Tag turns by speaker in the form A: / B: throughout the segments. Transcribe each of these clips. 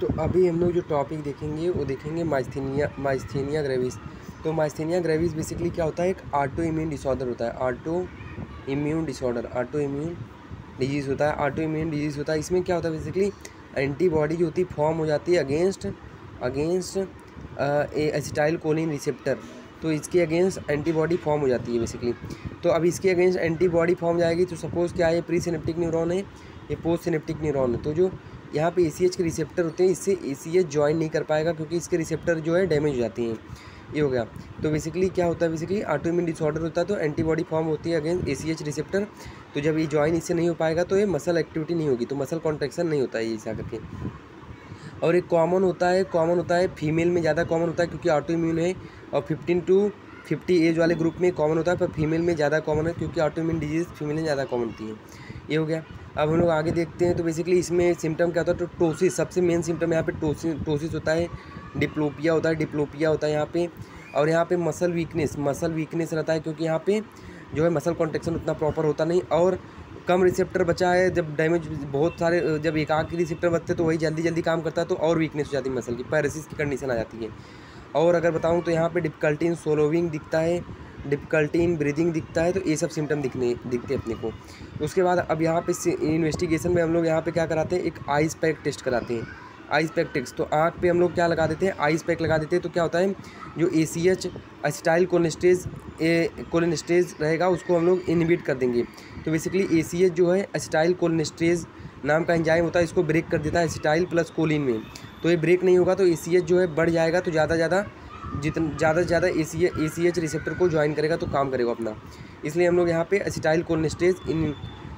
A: तो अभी हम लोग जो टॉपिक देखेंगे वो देखेंगे माइस्थेनिया ग्रेविस। तो माइस्थेनिया ग्रेविस बेसिकली क्या होता है, एक ऑटो इम्यून डिसऑर्डर होता है। ऑटो इम्यून डिजीज़ होता है। ऑटो इम्यून डिजीज़ होता है। इसमें क्या होता है बेसिकली, एंटीबॉडी जो होती है फॉर्म हो जाती है अगेंस्ट एसिटाइल कोलिन रिसेप्टर। तो इसके अगेंस्ट एंटीबॉडी फॉर्म हो जाती है बेसिकली। तो अब इसके अगेंस्ट एंटीबॉडी फॉर्म जाएगी तो सपोज़ क्या है, ये प्री सिनेप्टिक न्यूरॉन है, ये पोस्ट सिनेप्टिक न्यूरॉन है। तो जो यहाँ पे ACH के रिसेप्टर होते हैं, इससे ACH ज्वाइन नहीं कर पाएगा क्योंकि इसके रिसेप्टर जो है डैमेज हो जाती हैं। ये हो गया। तो बेसिकली क्या होता है, बेसिकली ऑटोइम्यून डिसऑर्डर होता है तो एंटीबॉडी फॉर्म होती है अगेंस्ट ACH रिसेप्टर। तो जब ये ज्वाइन इससे नहीं हो पाएगा तो ये मसल एक्टिविटी नहीं होगी, तो मसल कॉन्ट्रैक्शन नहीं होता है ऐसा करके। और एक कॉमन होता है फीमेल में ज़्यादा कॉमन होता है क्योंकि ऑटोइम्यून है, और 15 to 50 एज वाले ग्रुप में कॉमन होता है, पर फीमेल में ज़्यादा कॉमन है क्योंकि ऑटोइम्यून डिजीज़ फीमेल में ज़्यादा कॉमन होती है। ये हो गया। अब हम लोग आगे देखते हैं। तो बेसिकली इसमें सिम्टम क्या होता है, तो टोसिस सबसे मेन सिम्टम यहाँ पे टोसिस होता है, डिप्लोपिया होता है यहाँ पे। और यहाँ पे मसल वीकनेस रहता है क्योंकि यहाँ पे जो है मसल कॉन्ट्रैक्शन उतना प्रॉपर होता नहीं, और कम रिसेप्टर बचा है। जब डैमेज बहुत सारे, जब एक आध के रिसेप्टर बचते तो वही जल्दी काम करता है तो और वीकनेस हो जाती है मसल की, पैरालिसिस की कंडीशन आ जाती है। और अगर बताऊं तो यहाँ पे डिफिकल्टी इन सोलोविंग दिखता है, डिफिकल्टी इन ब्रीदिंग दिखता है। तो ये सब सिम्टम दिखते अपने को। उसके बाद अब यहाँ पे इन्वेस्टिगेशन में हम लोग यहाँ पे क्या कराते हैं, एक आइस पैक टेस्ट कराते हैं। आइस पैक टेस्ट, तो आँख पे हम लोग क्या लगा देते हैं, आइस पैक लगा देते हैं। तो क्या होता है, जो ACH एसिटाइल कोलिनेस्टेज रहेगा उसको हम लोग इनहिबिट कर देंगे। तो बेसिकली ACH जो है एसिटाइल कोलिनेस्टेज नाम का एंजाइम होता है, इसको ब्रेक कर देता है एसिटाइल प्लस कोलिन में। तो ये ब्रेक नहीं होगा तो ACH जो है बढ़ जाएगा, तो ज़्यादा से ज़्यादा ACH रिसेप्टर को ज्वाइन करेगा तो काम करेगा अपना। इसलिए हम लोग यहाँ पे एसिटाइल कोलिनेस्टेज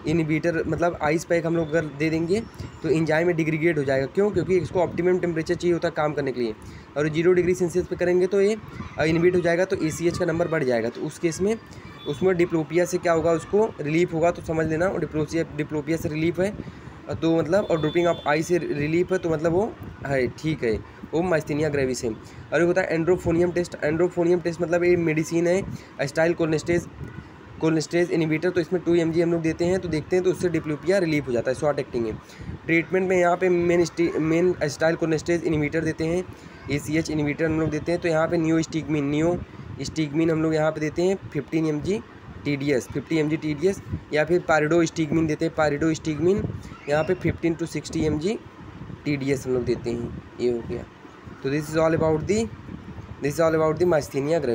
A: इनहिबिटर मतलब आइस पैक हम लोग अगर दे देंगे तो एंजाइम में डिग्रीगेट हो जाएगा। क्यों? क्योंकि इसको ऑप्टिमम टेम्परेचर चाहिए होता है काम करने के लिए, और 0 डिग्री सेल्सियस पे करेंगे तो ये इनहिबिट हो जाएगा, तो ACH का नंबर बढ़ जाएगा। तो उस केस में उसमें डिप्लोपिया से क्या होगा, उसको रिलीफ होगा। तो समझ लेना, और डिप्लोपिया से रिलीफ है तो मतलब, और ड्रोपिंग ऑफ आई से रिलीफ है तो मतलब वो है ठीक है, वो माइस्थेनिया ग्रेविस है। और ये होता है एंड्रोफोनियम टेस्ट मतलब ये मेडिसिन है एसिटाइल कोलिनेस्टेज इनहिबिटर। तो इसमें 2 mg हम लोग देते हैं, तो देखते हैं तो उससे डिप्लोपिया रिलीफ हो जाता है, शॉर्ट एक्टिंग है। ट्रीटमेंट में यहाँ पे मेन एसिटाइल कोलिनेस्टेज इनहिबिटर देते हैं, ACH इनहिबिटर हम लोग देते हैं। तो यहाँ पे नियो स्टिगमिन हम लोग यहाँ पे देते हैं 50 mg TDS, या फिर पायरिडोस्टिगमिन देते हैं, पायरिडोस्टिगमिन यहाँ पे 15 to 60 mg TDS हम लोग देते हैं। ये हो गया। तो this is all about the myasthenia gravis.